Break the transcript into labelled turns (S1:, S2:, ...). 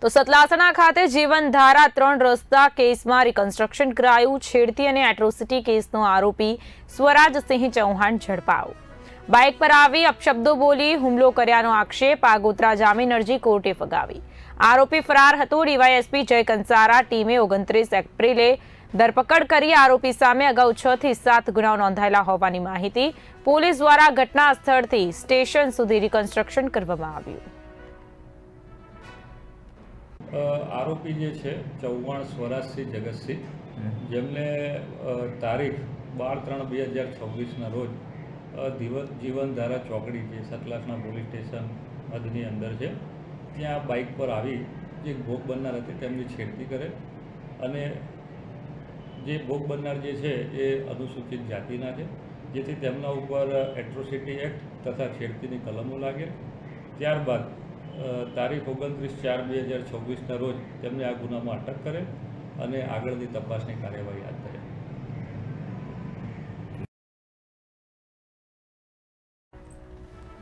S1: તો સતલાસણા ખાતે જીવનધારા 3 રસ્તા કેસમાં રિકન્સ્ટ્રક્શન કરાયું। છેડતી અને એટ્રોસિટી કેસનો આરોપી સ્વરાજસિંહ ચૌહાણ ઝડપાયો। બાઇક પર આવી અપશબ્દો બોલી હુમલો કર્યાનો આક્ષેપ આગોતરા જામીન અરજી કોર્ટે ફગાવી। આરોપી ફરાર હતો। ડીવાયએસપી જય કંસારા ટીમે 29 એપ્રિલે ધરપકડ કરી। આરોપી સામે અગાઉ 6 થી 7 ગુનાઓ નોંધાયેલા હોવાની માહિતી। પોલીસ દ્વારા ઘટના સ્થળથી સ્ટેશન સુધી રિકન્સ્ટ્રક્શન કરવામાં આવ્યું।
S2: આરોપી જે છે ચૌહાણ સ્વરાજસિંહ જગતસિંહ, જેમને તારીખ 12/3/2026ના રોજ જીવનધારા ચોકડી જે સતલાસણા પોલીસ સ્ટેશન હદની અંદર છે ત્યાં બાઇક પર આવી જે ભોગ બનનાર હતી તેમની છેડતી કરે અને જે ભોગ બનનાર જે છે એ અનુસૂચિત જાતિના છે, જેથી તેમના ઉપર એટ્રોસિટી એક્ટ તથા છેડતીની કલમો લાગે। ત્યારબાદ તારીખ 29/4/2026ના રોજ તેમને આ ગુનામાં અટક કરે અને આગળની તપાસની કાર્યવાહી હાથ ધરે।